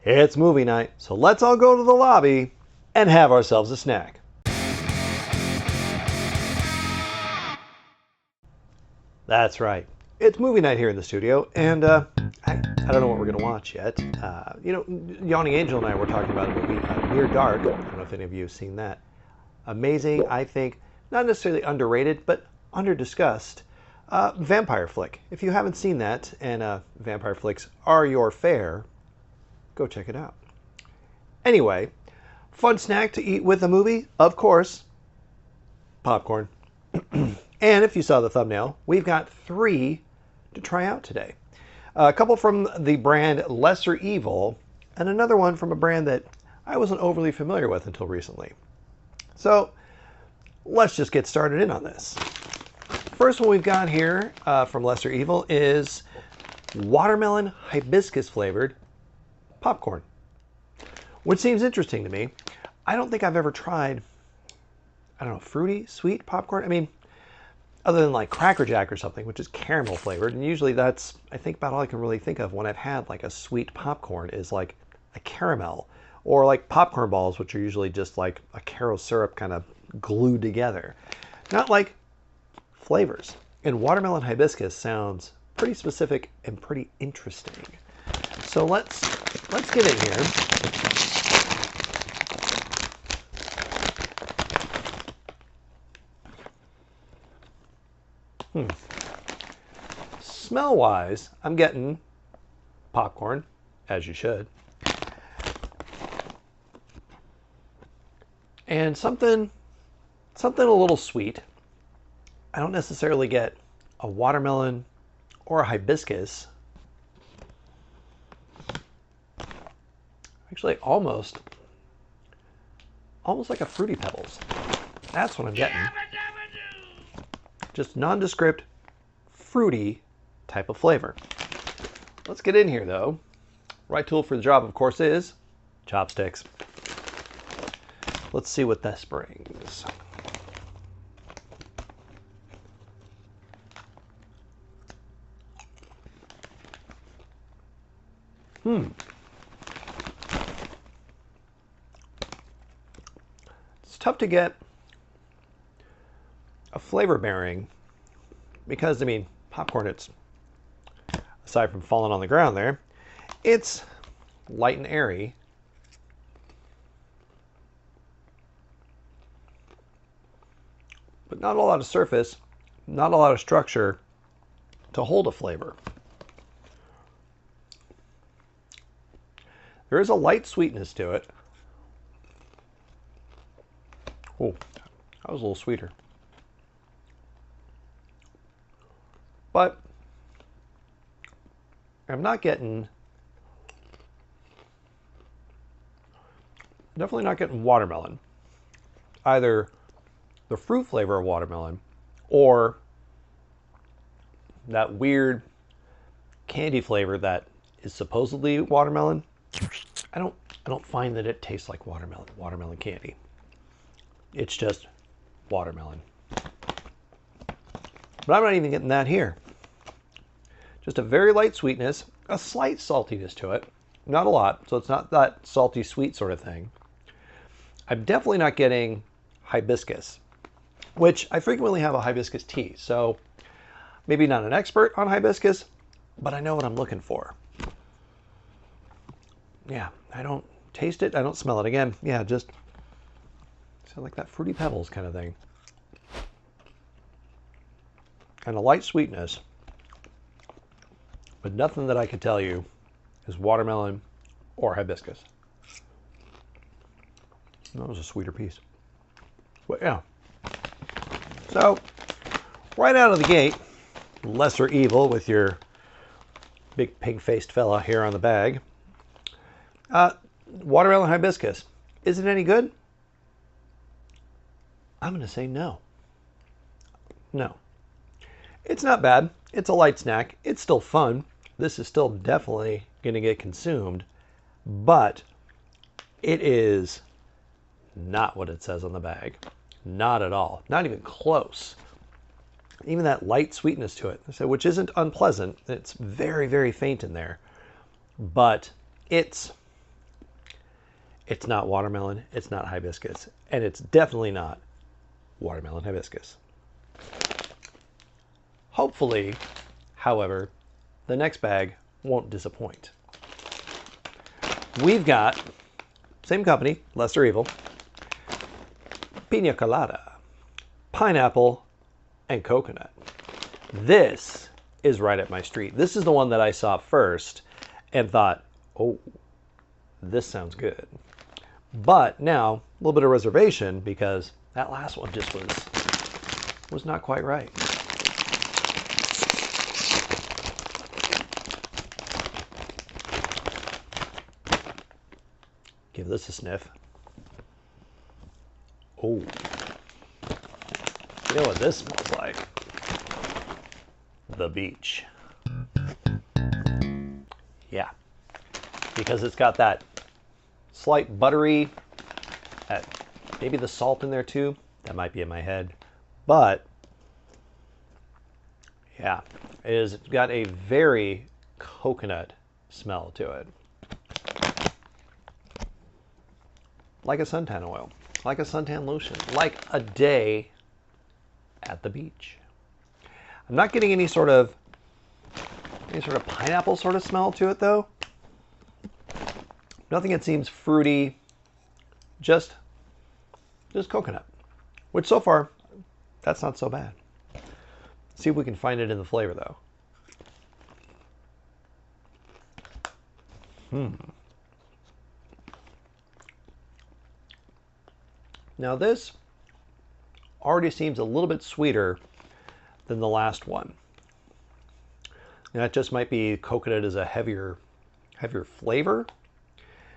It's movie night, so let's all go to the lobby and have ourselves a snack. That's right. It's movie night here in the studio, and I don't know what we're going to watch yet. Yawning Angel and I were talking about a movie, Near Dark. I don't know if any of you have seen that. Amazing, I think, not necessarily underrated, but under-discussed vampire flick. If you haven't seen that, and vampire flicks are your fare, go check it out. Anyway, fun snack to eat with a movie, of course, popcorn. And if you saw the thumbnail, we've got 3 to try out today. A couple from the brand Lesser Evil, and another one from a brand that I wasn't overly familiar with until recently. So let's just get started in on this. First one we've got here from Lesser Evil is watermelon hibiscus flavored popcorn, which seems interesting to me. I don't think I've ever tried, fruity, sweet popcorn. I mean, other than like Cracker Jack or something, which is caramel flavored. And usually that's, I think, about all I can really think of when I've had like a sweet popcorn is like a caramel, or like popcorn balls, which are usually just like a caro syrup kind of glued together. Not like flavors. And watermelon hibiscus sounds pretty specific and pretty interesting. So let's get in here. Smell-wise, I'm getting popcorn, as you should, and something a little sweet. I don't necessarily get a watermelon or a hibiscus. Actually, almost like a Fruity Pebbles. That's what I'm getting. Just nondescript, fruity type of flavor. Let's get in here, though. Right tool for the job, of course, is chopsticks. Let's see what this brings. It's tough to get a flavor bearing because, I mean, popcorn, it's, aside from falling on the ground there, it's light and airy. But not a lot of surface, not a lot of structure to hold a flavor. There is a light sweetness to it. Oh, that was a little sweeter. But I'm not getting, definitely not getting watermelon. Either the fruit flavor of watermelon or that weird candy flavor that is supposedly watermelon. I don't find that it tastes like watermelon candy. It's just watermelon. But I'm not even getting that here. Just a very light sweetness, a slight saltiness to it. Not a lot, so it's not that salty sweet sort of thing. I'm definitely not getting hibiscus, which I frequently have a hibiscus tea. So maybe not an expert on hibiscus, but I know what I'm looking for. Yeah, I don't taste it. I don't smell it. Again, yeah, just sound like that Fruity Pebbles kind of thing. And a light sweetness, but nothing that I could tell you is watermelon or hibiscus. That was a sweeter piece. But yeah. So, right out of the gate, Lesser Evil with your big pig-faced fella here on the bag. Watermelon hibiscus. Is it any good? I'm going to say no. No. It's not bad. It's a light snack. It's still fun. This is still definitely going to get consumed, but it is not what it says on the bag. Not at all. Not even close. Even that light sweetness to it, so which isn't unpleasant. It's very, very faint in there, but it's It's not watermelon, it's not hibiscus, and it's definitely not watermelon hibiscus. Hopefully, however, the next bag won't disappoint. We've got, same company, Lesser Evil, Pina Colada, pineapple, and coconut. This is right up my street. This is the one that I saw first and thought, oh, this sounds good. But now, a little bit of reservation because that last one just was not quite right. Give this a sniff. Oh. You know what this smells like? The beach. Yeah. Because it's got that slight buttery, maybe the salt in there too. That might be in my head. But, yeah, it's got a very coconut smell to it. Like a suntan oil, like a suntan lotion, like a day at the beach. I'm not getting any sort of pineapple sort of smell to it though. Nothing that seems fruity, just coconut, which so far, that's not so bad. See if we can find it in the flavor though. Now this already seems a little bit sweeter than the last one. And that just might be coconut is a heavier flavor.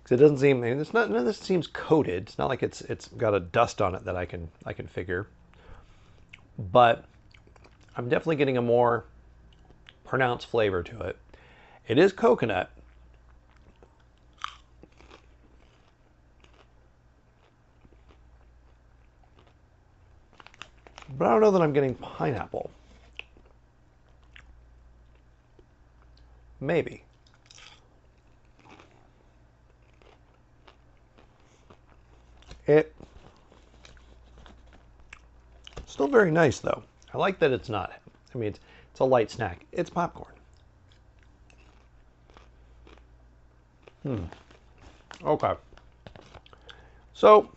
Because it doesn't seem, I mean, it's not, none of this seems coated. It's not like it's got a dust on it that I can figure. But I'm definitely getting a more pronounced flavor to it. It is coconut. But I don't know that I'm getting pineapple. Maybe. It's still very nice though. I like that it's not, I mean, it's a light snack. It's popcorn. Okay. So,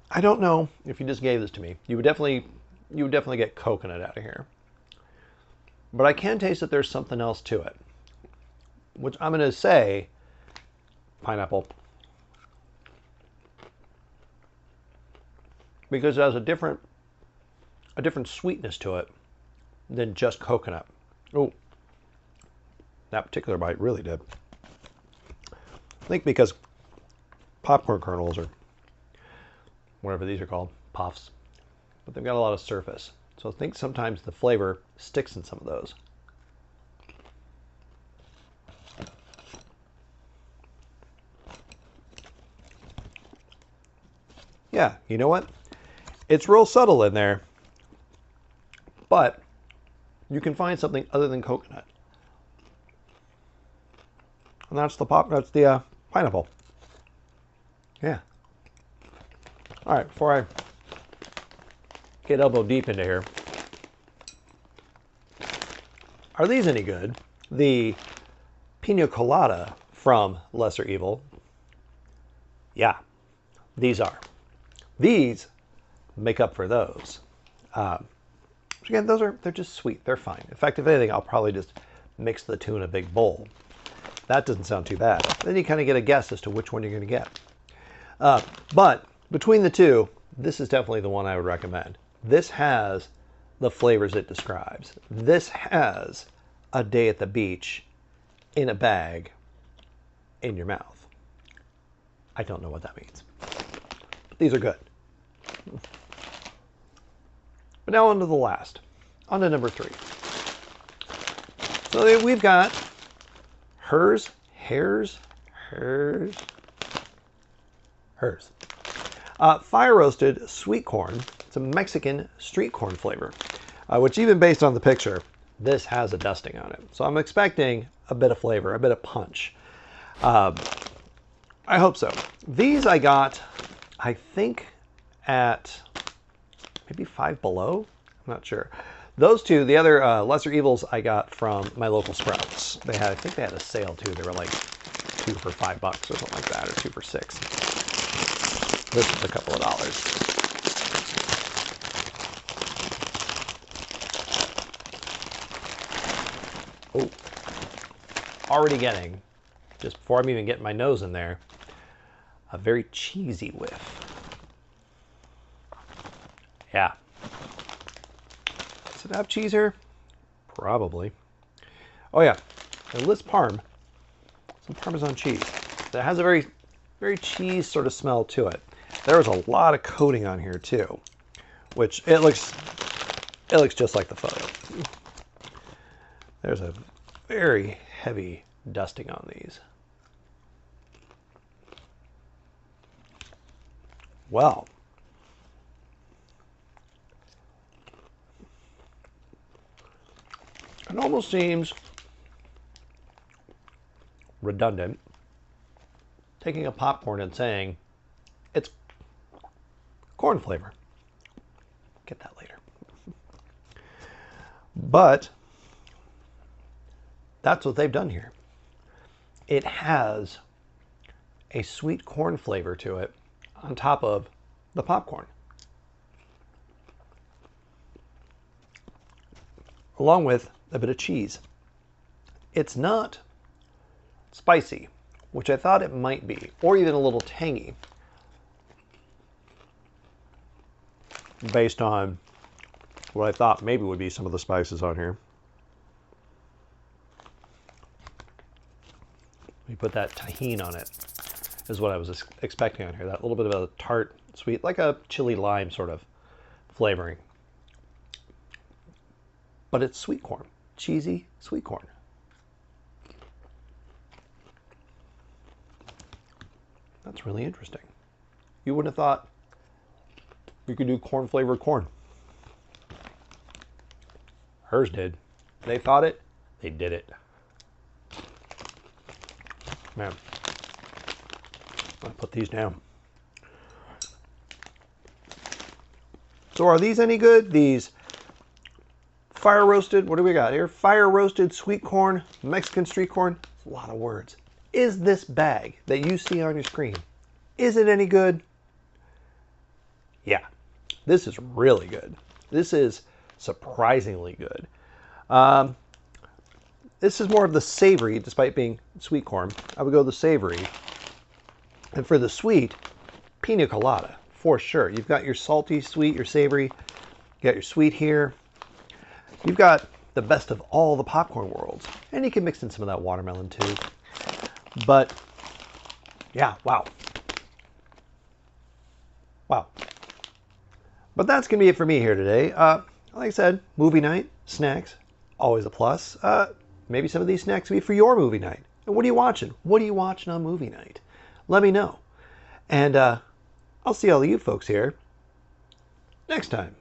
I don't know if you just gave this to me. You would definitely get coconut out of here. But I can taste that there's something else to it. Which I'm going to say pineapple. Because it has a different sweetness to it than just coconut. Oh, that particular bite really did. I think because popcorn kernels or whatever these are called, puffs, but they've got a lot of surface. So I think sometimes the flavor sticks in some of those. Yeah, you know what? It's real subtle in there, but you can find something other than coconut. And that's the pineapple. Yeah. All right, before I get elbow deep into here, are these any good? The Pina Colada from Lesser Evil. Yeah, these are. These make up for those. Again, they're just sweet. They're fine. In fact, if anything, I'll probably just mix the two in a big bowl. That doesn't sound too bad. Then you kind of get a guess as to which one you're going to get. But between the two, this is definitely the one I would recommend. This has the flavors it describes. This has a day at the beach in a bag in your mouth. I don't know what that means. But these are good. But now on to the last. On to number 3. So we've got Hers. Fire roasted sweet corn. It's a Mexican street corn flavor, which even based on the picture, this has a dusting on it. So I'm expecting a bit of flavor, a bit of punch. I hope so. These I got, I think, at maybe Five Below. I'm not sure. Those two, the other Lesser Evils, I got from my local Sprouts. They had, I think they had a sale too. They were like 2 for $5 or something like that, or 2 for $6. This is a couple of dollars. Oh, already getting, just before I'm even getting my nose in there, a very cheesy whiff. Yeah. Does it have cheese here? Probably. Oh yeah, it lists Parm. Some Parmesan cheese. That has a very, very cheese sort of smell to it. There was a lot of coating on here too, which it looks just like the photo. There's a very heavy dusting on these. Well, it almost seems redundant taking a popcorn and saying it's corn flavor. Get that later. But that's what they've done here. It has a sweet corn flavor to it on top of the popcorn, along with a bit of cheese. It's not spicy, which I thought it might be, or even a little tangy, based on what I thought maybe would be some of the spices on here. We put that tahini on it, is what I was expecting on here. That little bit of a tart, sweet, like a chili lime sort of flavoring. But it's sweet corn, cheesy sweet corn. That's really interesting. You wouldn't have thought you could do corn flavored corn. Hers did. They thought it, they did it. Man, I'll put these down. So are these any good? These fire roasted, what do we got here? Fire roasted sweet corn, Mexican street corn. That's a lot of words. Is this bag that you see on your screen, is it any good? Yeah, this is really good. This is surprisingly good. This is more of the savory, despite being sweet corn. I would go the savory. And for the sweet, pina colada, for sure. You've got your salty, sweet, your savory. You got your sweet here. You've got the best of all the popcorn worlds. And you can mix in some of that watermelon too. But, yeah, wow. Wow. But that's going to be it for me here today. Like I said, movie night, snacks, always a plus. Maybe some of these snacks will be for your movie night. And what are you watching? What are you watching on movie night? Let me know. And I'll see all of you folks here next time.